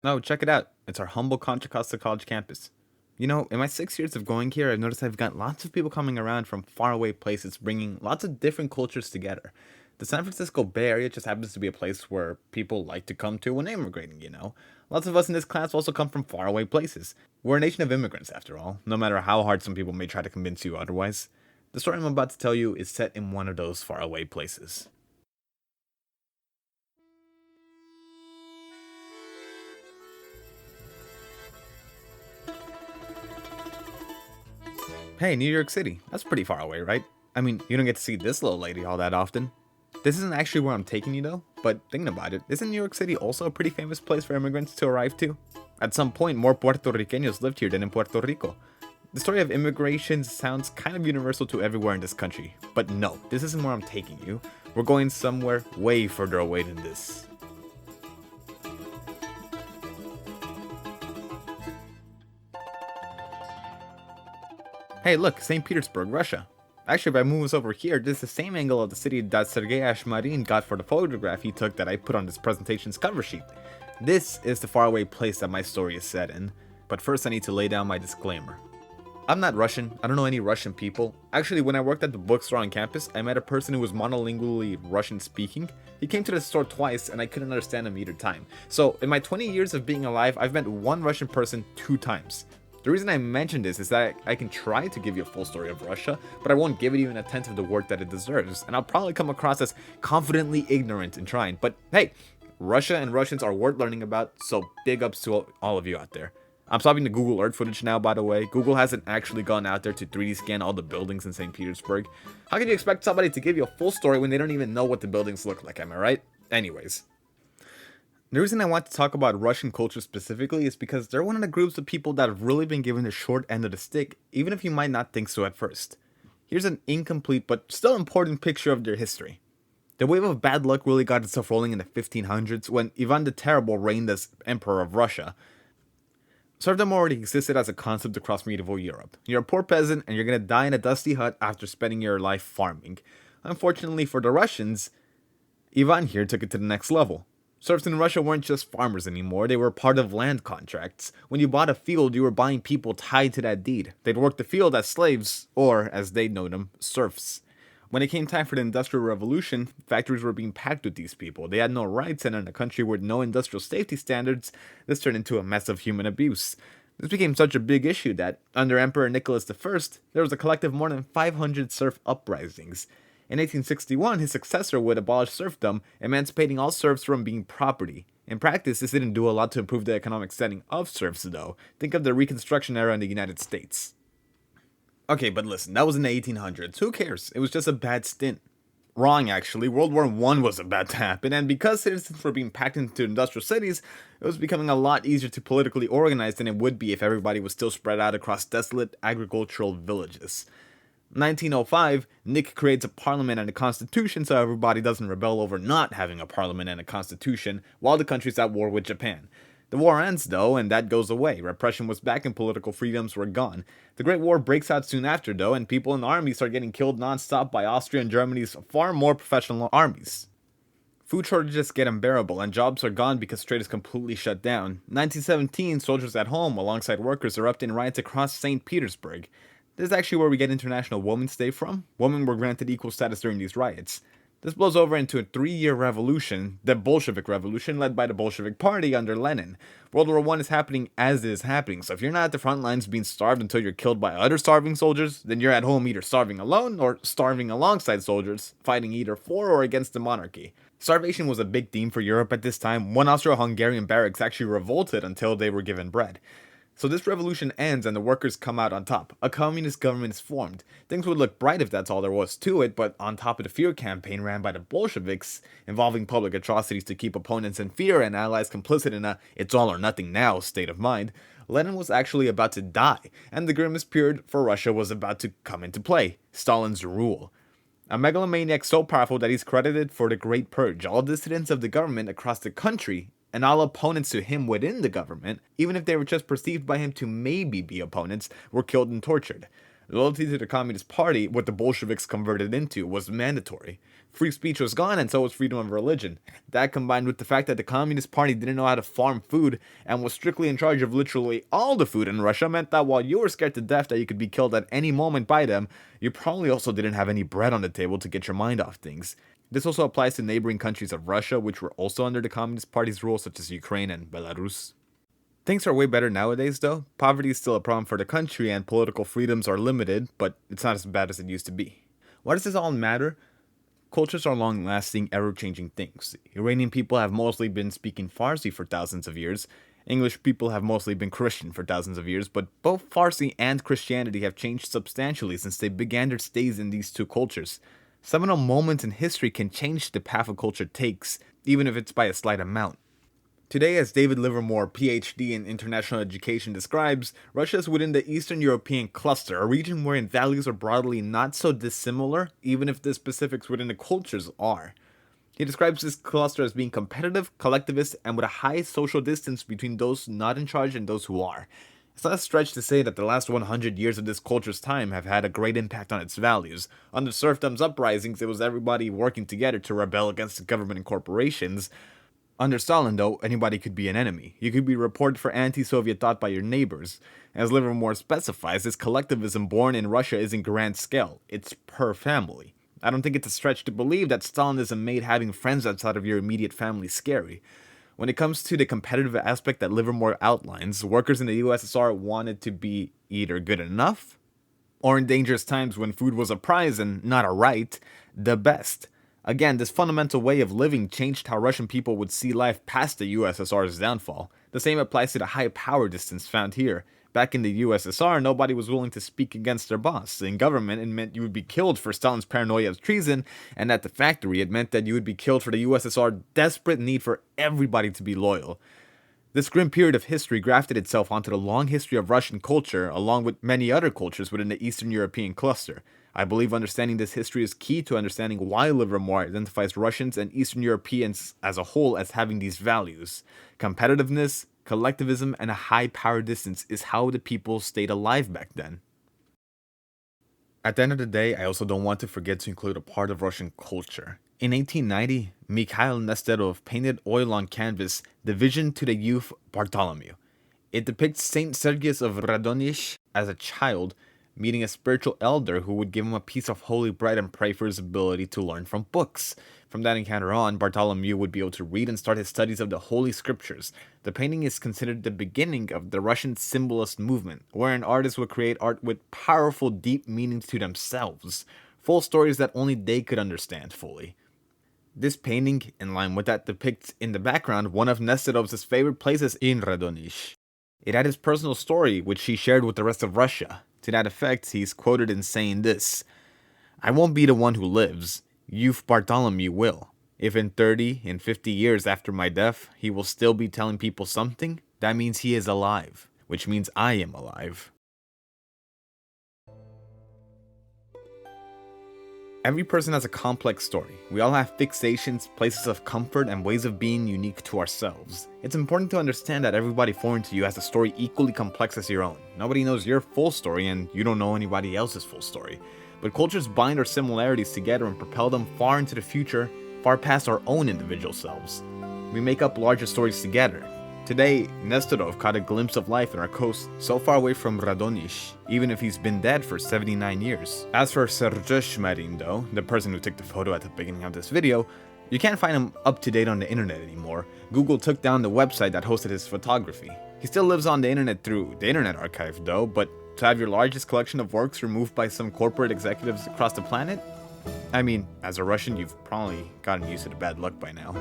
No, check it out. It's our humble Contra Costa College campus. In my 6 years of going here, I've noticed I've got lots of people coming around from faraway places, bringing lots of different cultures together. The San Francisco Bay Area just happens to be a place where people like to come to when immigrating. Lots of us in this class also come from faraway places. We're a nation of immigrants, after all, no matter how hard some people may try to convince you otherwise. The story I'm about to tell you is set in one of those faraway places. Hey, New York City. That's pretty far away, right? I mean, you don't get to see this little lady all that often. This isn't actually where I'm taking you though, but thinking about it, isn't New York City also a pretty famous place for immigrants to arrive to? At some point, more Puerto Ricanos lived here than in Puerto Rico. The story of immigration sounds kind of universal to everywhere in this country, but no, this isn't where I'm taking you. We're going somewhere way further away than this. Hey, look, St. Petersburg, Russia. Actually, if I move us over here, this is the same angle of the city that Sergei Ashmarin got for the photograph he took that I put on this presentation's cover sheet. This is the faraway place that my story is set in, but first I need to lay down my disclaimer. I'm not Russian, I don't know any Russian people. Actually, when I worked at the bookstore on campus, I met a person who was monolingually Russian speaking. He came to the store twice and I couldn't understand him either time. So, in my 20 years of being alive, I've met one Russian person 2 times. The reason I mention this is that I can try to give you a full story of Russia, but I won't give it even a tenth of the work that it deserves, and I'll probably come across as confidently ignorant in trying. But hey, Russia and Russians are worth learning about, so big ups to all of you out there. I'm stopping the Google Earth footage now, by the way. Google hasn't actually gone out there to 3D scan all the buildings in St. Petersburg. How can you expect somebody to give you a full story when they don't even know what the buildings look like, am I right? Anyways. The reason I want to talk about Russian culture specifically is because they're one of the groups of people that have really been given the short end of the stick, even if you might not think so at first. Here's an incomplete but still important picture of their history. The wave of bad luck really got itself rolling in the 1500s when Ivan the Terrible reigned as Emperor of Russia. Serfdom already existed as a concept across medieval Europe. You're a poor peasant and you're gonna die in a dusty hut after spending your life farming. Unfortunately for the Russians, Ivan here took it to the next level. Serfs in Russia weren't just farmers anymore, they were part of land contracts. When you bought a field, you were buying people tied to that deed. They'd work the field as slaves, or, as they know them, serfs. When it came time for the Industrial Revolution, factories were being packed with these people. They had no rights, and in a country with no industrial safety standards, this turned into a mess of human abuse. This became such a big issue that, under Emperor Nicholas I, there was a collective more than 500 serf uprisings. In 1861, his successor would abolish serfdom, emancipating all serfs from being property. In practice, this didn't do a lot to improve the economic setting of serfs, though. Think of the Reconstruction era in the United States. Okay, but listen, that was in the 1800s. Who cares? It was just a bad stint. Wrong, actually. World War I was about to happen, and because citizens were being packed into industrial cities, it was becoming a lot easier to politically organize than it would be if everybody was still spread out across desolate agricultural villages. 1905, Nick creates a parliament and a constitution so everybody doesn't rebel over not having a parliament and a constitution while the country's at war with Japan. The war ends though, and that goes away. Repression was back and political freedoms were gone. The Great War breaks out soon after though, and people in the army start getting killed non-stop by Austria and Germany's far more professional armies. Food shortages get unbearable, and jobs are gone because trade is completely shut down. 1917, soldiers at home, alongside workers, erupt in riots across St. Petersburg. This is actually where we get International Women's Day from. Women were granted equal status during these riots. This blows over into a 3-year revolution, the Bolshevik Revolution, led by the Bolshevik Party under Lenin. World War I is happening as it is happening, so if you're not at the front lines being starved until you're killed by other starving soldiers, then you're at home either starving alone or starving alongside soldiers, fighting either for or against the monarchy. Starvation was a big theme for Europe at this time. One Austro-Hungarian barracks actually revolted until they were given bread. So this revolution ends and the workers come out on top. A communist government is formed. Things would look bright if that's all there was to it, but on top of the fear campaign ran by the Bolsheviks, involving public atrocities to keep opponents in fear and allies complicit in a it's all or nothing now state of mind, Lenin was actually about to die, and the grimmest period for Russia was about to come into play, Stalin's rule. A megalomaniac so powerful that he's credited for the Great Purge. All dissidents of the government across the country and all opponents to him within the government, even if they were just perceived by him to maybe be opponents, were killed and tortured. Loyalty to the Communist Party, what the Bolsheviks converted into, was mandatory. Free speech was gone, and so was freedom of religion. That, combined with the fact that the Communist Party didn't know how to farm food and was strictly in charge of literally all the food in Russia, meant that while you were scared to death that you could be killed at any moment by them, you probably also didn't have any bread on the table to get your mind off things. This also applies to neighboring countries of Russia, which were also under the Communist Party's rule, such as Ukraine and Belarus. Things are way better nowadays, though. Poverty is still a problem for the country, and political freedoms are limited, but it's not as bad as it used to be. Why does this all matter? Cultures are long-lasting, ever-changing things. Iranian people have mostly been speaking Farsi for thousands of years. English people have mostly been Christian for thousands of years, but both Farsi and Christianity have changed substantially since they began their stays in these two cultures. Seminal moments in history can change the path a culture takes, even if it's by a slight amount. Today, as David Livermore, PhD in international education, describes, Russia is within the Eastern European cluster, a region wherein values are broadly not so dissimilar, even if the specifics within the cultures are. He describes this cluster as being competitive, collectivist, and with a high social distance between those not in charge and those who are. It's not a stretch to say that the last 100 years of this culture's time have had a great impact on its values. Under serfdom's uprisings, it was everybody working together to rebel against the government and corporations. Under Stalin, though, anybody could be an enemy. You could be reported for anti-Soviet thought by your neighbors. As Livermore specifies, this collectivism born in Russia isn't grand scale. It's per family. I don't think it's a stretch to believe that Stalinism made having friends outside of your immediate family scary. When it comes to the competitive aspect that Livermore outlines, workers in the USSR wanted to be either good enough, or in dangerous times when food was a prize and not a right, the best. Again, this fundamental way of living changed how Russian people would see life past the USSR's downfall. The same applies to the high power distance found here. Back in the USSR, nobody was willing to speak against their boss. In government, it meant you would be killed for Stalin's paranoia of treason, and at the factory, it meant that you would be killed for the USSR's desperate need for everybody to be loyal. This grim period of history grafted itself onto the long history of Russian culture, along with many other cultures within the Eastern European cluster. I believe understanding this history is key to understanding why Livermore identifies Russians and Eastern Europeans as a whole as having these values. Competitiveness, collectivism, and a high power distance is how the people stayed alive back then. At the end of the day, I also don't want to forget to include a part of Russian culture. In 1890, Mikhail Nesterov painted oil on canvas the Vision to the Youth Bartholomew. It depicts Saint Sergius of Radonish as a child meeting a spiritual elder who would give him a piece of holy bread and pray for his ability to learn from books. From that encounter on, Bartholomew would be able to read and start his studies of the Holy Scriptures. The painting is considered the beginning of the Russian symbolist movement, wherein artists would create art with powerful, deep meanings to themselves, full stories that only they could understand fully. This painting, in line with that, depicts in the background one of Nesterov's favorite places in Radonish. It had his personal story, which he shared with the rest of Russia. To that effect, he's quoted in saying this: "I won't be the one who lives. Youth Bartholomew will. If in 30 and 50 years after my death, he will still be telling people something, that means he is alive, which means I am alive." Every person has a complex story. We all have fixations, places of comfort, and ways of being unique to ourselves. It's important to understand that everybody foreign to you has a story equally complex as your own. Nobody knows your full story, and you don't know anybody else's full story. But cultures bind our similarities together and propel them far into the future, far past our own individual selves. We make up larger stories together. Today, Nestorov caught a glimpse of life in our coast, so far away from Radonish, even if he's been dead for 79 years. As for Sergej Marin, though, the person who took the photo at the beginning of this video, you can't find him up to date on the internet anymore. Google took down the website that hosted his photography. He still lives on the internet through the Internet Archive, though, but to have your largest collection of works removed by some corporate executives across the planet? I mean, as a Russian, you've probably gotten used to the bad luck by now.